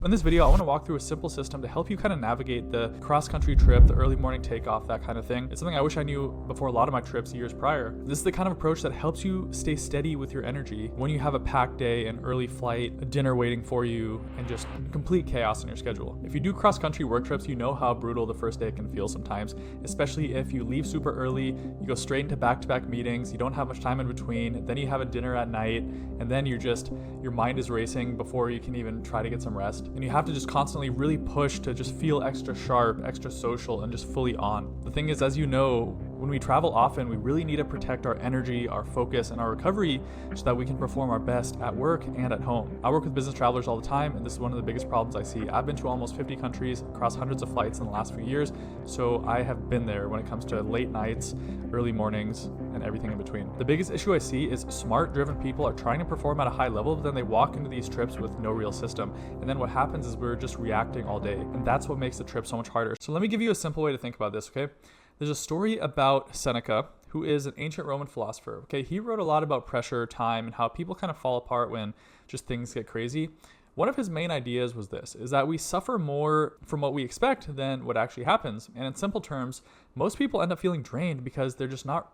In this video, I want to walk through a simple system to help you kind of navigate the cross-country trip, the early morning takeoff, that kind of thing. It's something I wish I knew before a lot of my trips years prior. This is the kind of approach that helps you stay steady with your energy when you have a packed day, an early flight, a dinner waiting for you, and just complete chaos in your schedule. If you do cross-country work trips, you know how brutal the first day can feel sometimes, especially if you leave super early, you go straight into back-to-back meetings, you don't have much time in between, then you have a dinner at night, and then your mind is racing before you can even try to get some rest. And you have to just constantly really push to just feel extra sharp, extra social, and just fully on. The thing is, as you know, when we travel often, we really need to protect our energy, our focus, and our recovery so that we can perform our best at work and at home. I work with business travelers all the time, and this is one of the biggest problems I see. I've been to almost 50 countries across hundreds of flights in the last few years, so I have been there when it comes to late nights, early mornings, and everything in between. The biggest issue I see is smart, driven people are trying to perform at a high level, but then they walk into these trips with no real system. And then what happens is we're just reacting all day, and that's what makes the trip so much harder. So let me give you a simple way to think about this, okay? There's a story about Seneca, who is an ancient Roman philosopher. Okay, he wrote a lot about pressure, time, and how people kind of fall apart when just things get crazy. One of his main ideas was this, is that we suffer more from what we expect than what actually happens. And in simple terms, most people end up feeling drained because they're just not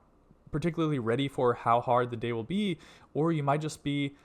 particularly ready for how hard the day will be, or you might just be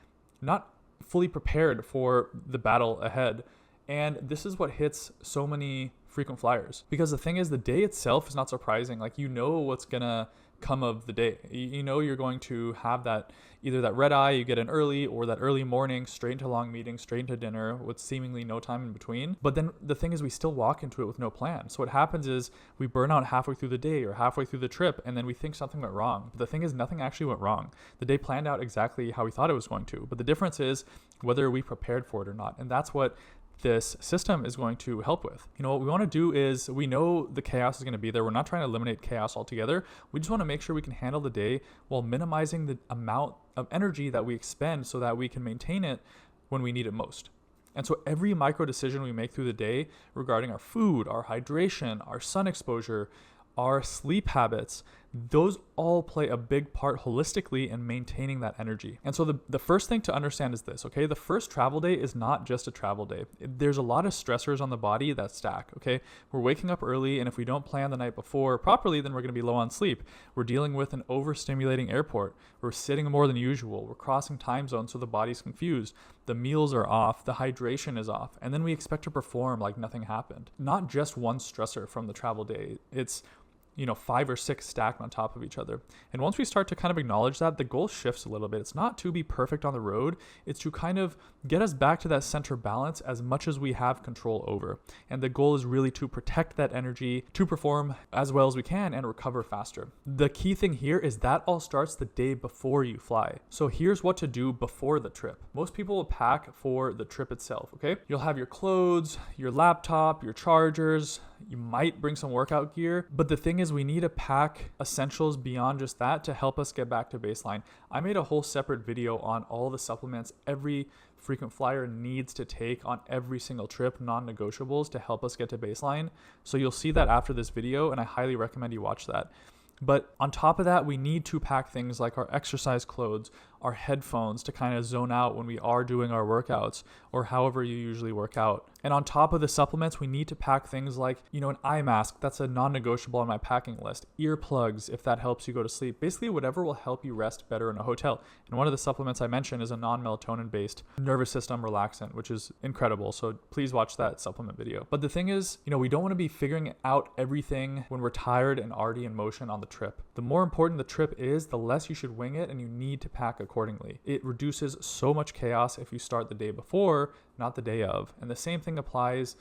not fully prepared for the battle ahead. And this is what hits so many frequent flyers, because the thing is, the day itself is not surprising. Like, you know what's gonna come of the day. You know you're going to have that, either that red eye, you get in early, or that early morning straight into long meetings, straight into dinner with seemingly no time in between. But then the thing is, we still walk into it with no plan. So what happens is we burn out halfway through the day or halfway through the trip, and then we think something went wrong. But the thing is, nothing actually went wrong. The day planned out exactly how we thought it was going to. But the difference is whether we prepared for it or not. And that's what this system is going to help with. You know, what we want to do is, we know the chaos is going to be there. We're not trying to eliminate chaos altogether. We just want to make sure we can handle the day while minimizing the amount of energy that we expend so that we can maintain it when we need it most. And so every micro decision we make through the day regarding our food, our hydration, our sun exposure, our sleep habits, those all play a big part holistically in maintaining that energy. And so the first thing to understand is this, okay? The first travel day is not just a travel day. There's a lot of stressors on the body that stack, okay? We're waking up early, and if we don't plan the night before properly, then we're gonna be low on sleep. We're dealing with an overstimulating airport. We're sitting more than usual. We're crossing time zones, so the body's confused. The meals are off, the hydration is off, and then we expect to perform like nothing happened. Not just one stressor from the travel day. It's 5 or 6 stacked on top of each other. And once we start to kind of acknowledge that, the goal shifts a little bit. It's not to be perfect on the road. It's to kind of get us back to that center balance as much as we have control over. And the goal is really to protect that energy, to perform as well as we can and recover faster. The key thing here is that all starts the day before you fly. So here's what to do before the trip. Most people will pack for the trip itself, okay? You'll have your clothes, your laptop, your chargers. You might bring some workout gear, but the thing is, we need to pack essentials beyond just that to help us get back to baseline. I made a whole separate video on all the supplements every frequent flyer needs to take on every single trip, non-negotiables, to help us get to baseline. So you'll see that after this video, and I highly recommend you watch that. But on top of that, we need to pack things like our exercise clothes, our headphones to kind of zone out when we are doing our workouts, or however you usually work out. And on top of the supplements, we need to pack things like, an eye mask. That's a non-negotiable on my packing list. Earplugs, if that helps you go to sleep. Basically, whatever will help you rest better in a hotel. And one of the supplements I mentioned is a non-melatonin-based nervous system relaxant, which is incredible. So please watch that supplement video. But the thing is, we don't want to be figuring out everything when we're tired and already in motion on the trip. The more important the trip is, the less you should wing it, and you need to pack accordingly. It reduces so much chaos if you start the day before, not the day of. And the same thing applies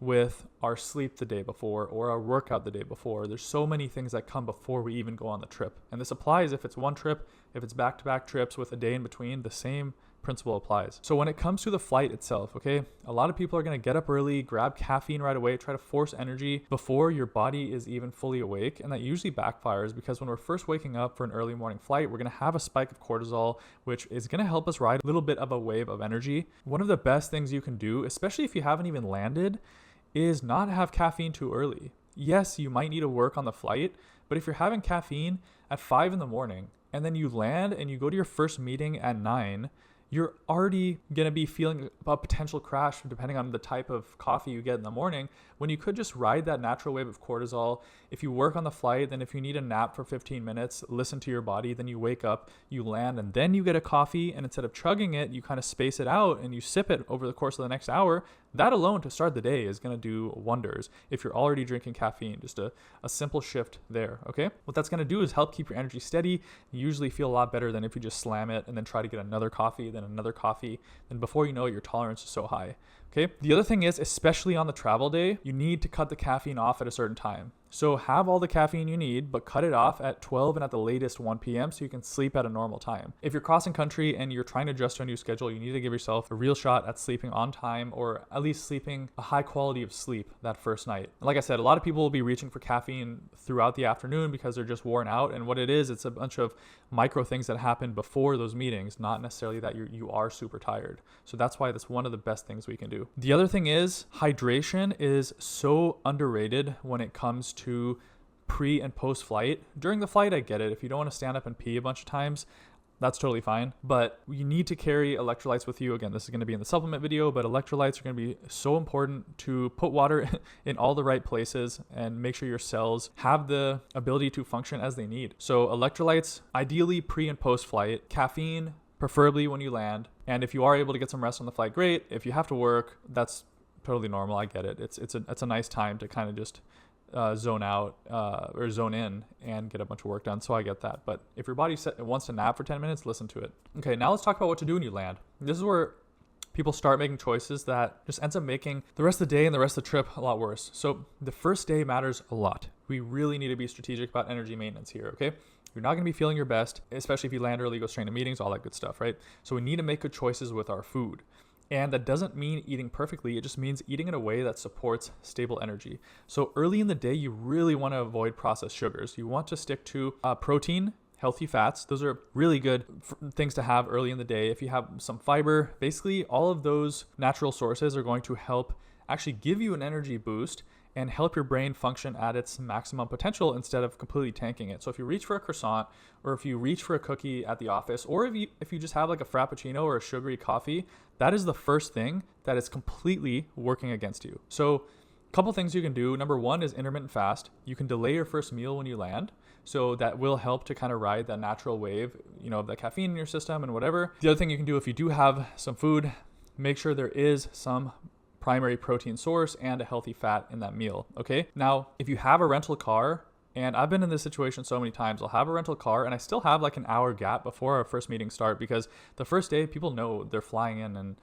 with our sleep the day before or our workout the day before. There's so many things that come before we even go on the trip. And this applies if it's one trip, if it's back-to-back trips with a day in between, the same principle applies. So when it comes to the flight itself, okay, a lot of people are going to get up early, grab caffeine right away, try to force energy before your body is even fully awake. And that usually backfires, because when we're first waking up for an early morning flight, we're going to have a spike of cortisol, which is going to help us ride a little bit of a wave of energy. One of the best things you can do, especially if you haven't even landed, is not have caffeine too early. Yes, you might need to work on the flight, but if you're having caffeine at 5 in the morning and then you land and you go to your first meeting at 9, you're already going to be feeling a potential crash depending on the type of coffee you get in the morning, when you could just ride that natural wave of cortisol. If you work on the flight, then if you need a nap for 15 minutes, listen to your body, then you wake up, you land, and then you get a coffee, and instead of chugging it, you kind of space it out and you sip it over the course of the next hour. That alone to start the day is going to do wonders if you're already drinking caffeine. Just a simple shift there, okay? What that's going to do is help keep your energy steady. You usually feel a lot better than if you just slam it and then try to get another coffee, then another coffee. Then before you know it, your tolerance is so high, okay? The other thing is, especially on the travel day, you need to cut the caffeine off at a certain time. So have all the caffeine you need, but cut it off at 12 and at the latest 1 p.m. so you can sleep at a normal time. If you're crossing country and you're trying to adjust to a new schedule, you need to give yourself a real shot at sleeping on time, or at least sleeping a high quality of sleep that first night. And like I said, a lot of people will be reaching for caffeine throughout the afternoon because they're just worn out. And what it is, it's a bunch of micro things that happen before those meetings, not necessarily that you are super tired. So that's why that's one of the best things we can do. The other thing is, hydration is so underrated when it comes to pre and post flight. During the flight, I get it. If you don't want to stand up and pee a bunch of times, that's totally fine. But you need to carry electrolytes with you. Again, this is going to be in the supplement video, but electrolytes are going to be so important to put water in all the right places and make sure your cells have the ability to function as they need. So electrolytes, ideally pre and post flight, caffeine, preferably when you land. And if you are able to get some rest on the flight, great. If you have to work, that's totally normal. I get it. It's a nice time to kind of just zone out or zone in and get a bunch of work done. So I get that. But if your body wants to nap for 10 minutes, listen to it. Okay, now let's talk about what to do when you land. This is where people start making choices that just ends up making the rest of the day and the rest of the trip a lot worse. So the first day matters a lot. We really need to be strategic about energy maintenance here, okay? You're not going to be feeling your best, especially if you land early, go straight to meetings, all that good stuff, right? So we need to make good choices with our food. And that doesn't mean eating perfectly. It just means eating in a way that supports stable energy. So early in the day, you really want to avoid processed sugars. You want to stick to protein, healthy fats. Those are really good things to have early in the day. If you have some fiber, basically all of those natural sources are going to help actually give you an energy boost and help your brain function at its maximum potential instead of completely tanking it. So if you reach for a croissant, or if you reach for a cookie at the office, or if you just have like a frappuccino or a sugary coffee, that is the first thing that is completely working against you. So a couple things you can do. Number one is intermittent fast. You can delay your first meal when you land. So that will help to kind of ride that natural wave, of the caffeine in your system and whatever. The other thing you can do, if you do have some food, make sure there is some primary protein source and a healthy fat in that meal, okay? Now, if you have a rental car, and I've been in this situation so many times, I'll have a rental car and I still have like an hour gap before our first meeting start, because the first day people know they're flying in and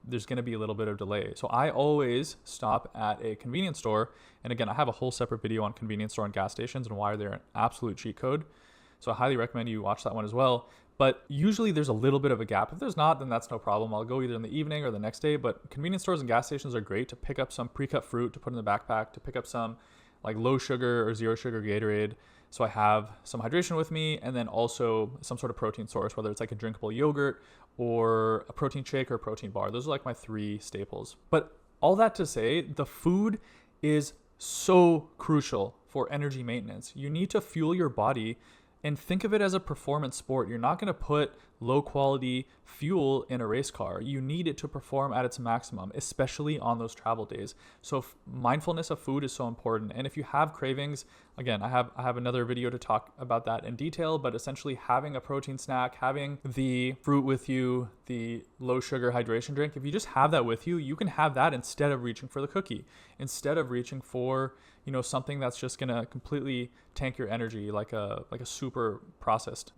there's going to be a little bit of delay. So I always stop at a convenience store. And again, I have a whole separate video on convenience store and gas stations and why they're an absolute cheat code. So I highly recommend you watch that one as well. But usually there's a little bit of a gap. If there's not, then that's no problem. I'll go either in the evening or the next day. But convenience stores and gas stations are great to pick up some pre-cut fruit to put in the backpack, to pick up some like low sugar or zero sugar Gatorade. So I have some hydration with me, and then also some sort of protein source, whether it's like a drinkable yogurt or a protein shake or a protein bar. Those are like my three staples. But all that to say, the food is so crucial for energy maintenance. You need to fuel your body and think of it as a performance sport. You're not going to put low quality fuel in a race car. You need it to perform at its maximum, especially on those travel days. So mindfulness of food is so important. And if you have cravings, again, I have another video to talk about that in detail, but essentially having a protein snack, having the fruit with you, the low sugar hydration drink, if you just have that with you, you can have that instead of reaching for the cookie, instead of reaching for something that's just gonna completely tank your energy, like a super processed,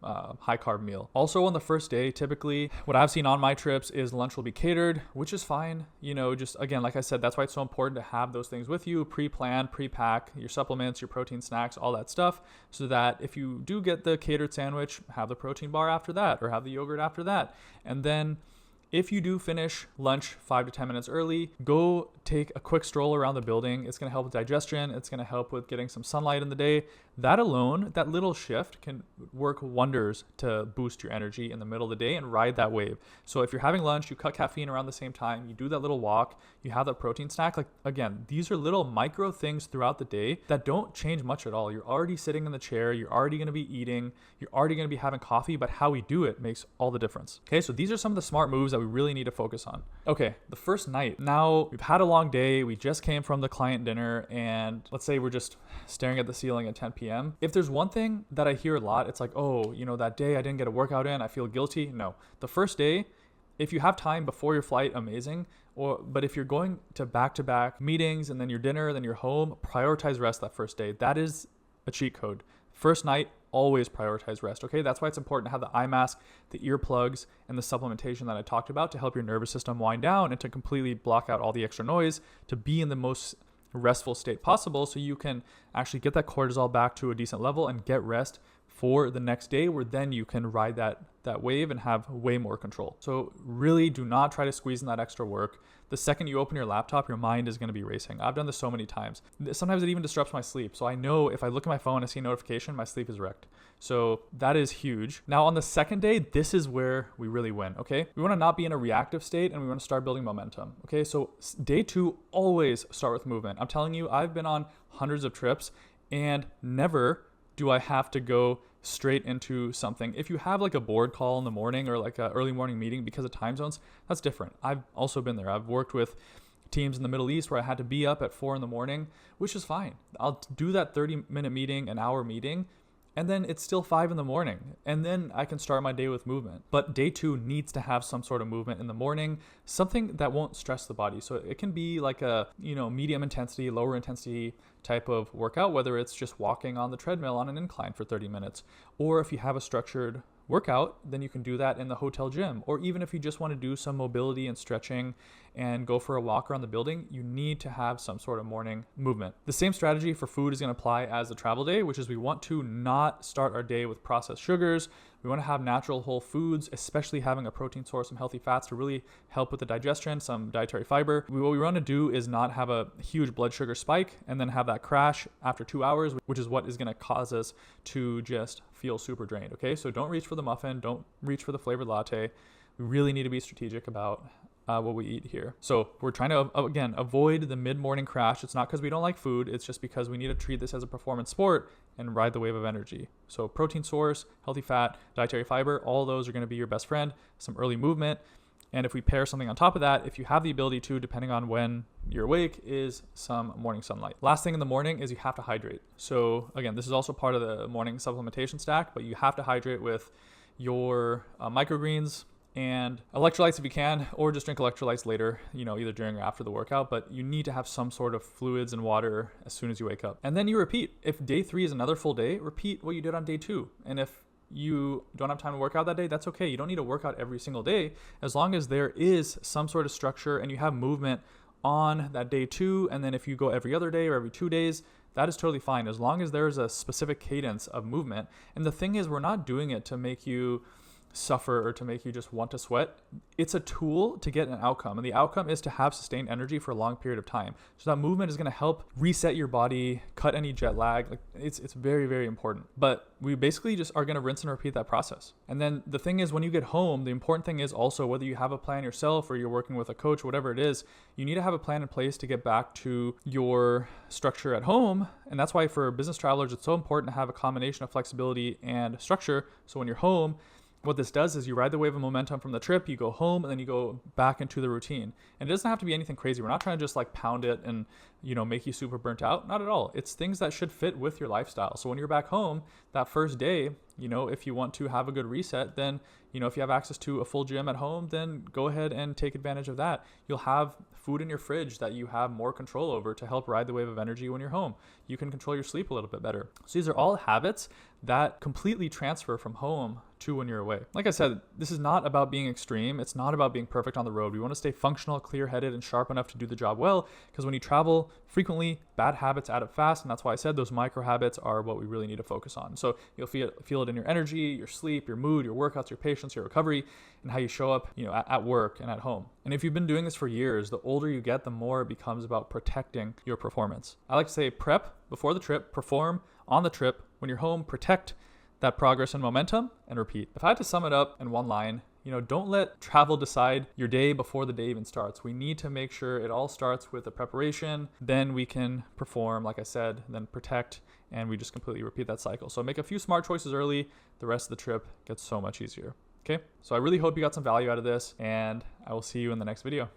high carb meal. Also on the first day, typically what I've seen on my trips is lunch will be catered, which is fine. Just again, like I said, that's why it's so important to have those things with you, pre-plan, pre-pack your supplements, your protein snacks, all that stuff, so that if you do get the catered sandwich, have the protein bar after that, or have the yogurt after that. And then if you do finish lunch 5 to 10 minutes early, go take a quick stroll around the building. It's going to help with digestion. It's going to help with getting some sunlight in the day. That alone, that little shift can work wonders to boost your energy in the middle of the day and ride that wave. So if you're having lunch, you cut caffeine around the same time, you do that little walk, you have that protein snack. Like, again, these are little micro things throughout the day that don't change much at all. You're already sitting in the chair, you're already going to be eating, you're already going to be having coffee, but how we do it makes all the difference. Okay, so these are some of the smart moves that we really need to focus on. Okay, the first night. Now we've had a long day, we just came from the client dinner, and let's say we're just staring at the ceiling at 10 p.m. If there's one thing that I hear a lot, it's like, oh, that day I didn't get a workout in, I feel guilty. No, the first day, if you have time before your flight, amazing. But if you're going to back-to-back meetings and then your dinner, then you're home, prioritize rest that first day. That is a cheat code. First night, always prioritize rest, okay? That's why it's important to have the eye mask, the earplugs, and the supplementation that I talked about to help your nervous system wind down and to completely block out all the extra noise to be in the most restful state possible, so you can actually get that cortisol back to a decent level and get rest for the next day, where then you can ride that wave and have way more control. So really do not try to squeeze in that extra work. The second you open your laptop, your mind is going to be racing. I've done this so many times. Sometimes it even disrupts my sleep. So I know if I look at my phone and see a notification, my sleep is wrecked. So that is huge. Now on the second day, this is where we really win, okay? We want to not be in a reactive state and we want to start building momentum, okay? So day 2, always start with movement. I'm telling you, I've been on hundreds of trips and never do I have to go straight into something. If you have like a board call in the morning or like an early morning meeting because of time zones, that's different. I've also been there. I've worked with teams in the Middle East where I had to be up at 4 a.m, which is fine. I'll do that 30-minute meeting, an hour meeting, and then it's still 5 a.m, and then I can start my day with movement. But day 2 needs to have some sort of movement in the morning, something that won't stress the body. So it can be like a, medium intensity, lower intensity type of workout, whether it's just walking on the treadmill on an incline for 30 minutes, or if you have a structured workout, then you can do that in the hotel gym. Or even if you just want to do some mobility and stretching and go for a walk around the building, you need to have some sort of morning movement. The same strategy for food is going to apply as the travel day, which is we want to not start our day with processed sugars. We want to have natural whole foods, especially having a protein source, some healthy fats to really help with the digestion, some dietary fiber. What we want to do is not have a huge blood sugar spike and then have that crash after 2 hours, which is what is going to cause us to just feel super drained, okay? So don't reach for the muffin, don't reach for the flavored latte. We really need to be strategic about what we eat here. So we're trying to, again, avoid the mid-morning crash. It's not because we don't like food. It's just because we need to treat this as a performance sport and ride the wave of energy. So protein source, healthy fat, dietary fiber, all those are going to be your best friend, some early movement. And if we pair something on top of that, if you have the ability to, depending on when you're awake, is some morning sunlight. Last thing in the morning is you have to hydrate. So again, this is also part of the morning supplementation stack, but you have to hydrate with your microgreens and electrolytes if you can, or just drink electrolytes later, either during or after the workout, but you need to have some sort of fluids and water as soon as you wake up. And then you repeat. If day 3 is another full day, repeat what you did on day 2. And if you don't have time to work out that day, that's okay. You don't need to work out every single day, as long as there is some sort of structure and you have movement on that day 2. And then if you go every other day or every 2 days, that is totally fine, as long as there's a specific cadence of movement. And the thing is, we're not doing it to make you suffer or to make you just want to sweat. It's a tool to get an outcome, and the outcome is to have sustained energy for a long period of time. So that movement is going to help reset your body, cut any jet lag. Like it's very, very important. But we basically just are going to rinse and repeat that process. And then the thing is, when you get home, the important thing is also, whether you have a plan yourself or you're working with a coach, whatever it is, you need to have a plan in place to get back to your structure at home. And that's why for business travelers, it's so important to have a combination of flexibility and structure. So when you're home, what this does is you ride the wave of momentum from the trip, you go home, and then you go back into the routine. And it doesn't have to be anything crazy. We're not trying to just like pound it and, make you super burnt out. Not at all. It's things that should fit with your lifestyle. So when you're back home, that first day, if you want to have a good reset, then, if you have access to a full gym at home, then go ahead and take advantage of that. You'll have food in your fridge that you have more control over to help ride the wave of energy when you're home. You can control your sleep a little bit better. So these are all habits that completely transfer from home to when you're away. Like I said, this is not about being extreme. It's not about being perfect on the road. We want to stay functional, clear-headed, and sharp enough to do the job well, because when you travel frequently, bad habits add up fast, and that's why I said those micro habits are what we really need to focus on. So you'll feel build in your energy, your sleep, your mood, your workouts, your patience, your recovery, and how you show up, at work and at home. And if you've been doing this for years, the older you get, the more it becomes about protecting your performance. I like to say prep before the trip, perform on the trip. When you're home, protect that progress and momentum, and repeat. If I had to sum it up in one line, don't let travel decide your day before the day even starts. We need to make sure it all starts with the preparation. Then we can perform, like I said, then protect, and we just completely repeat that cycle. So make a few smart choices early. The rest of the trip gets so much easier. Okay? So I really hope you got some value out of this, and I will see you in the next video.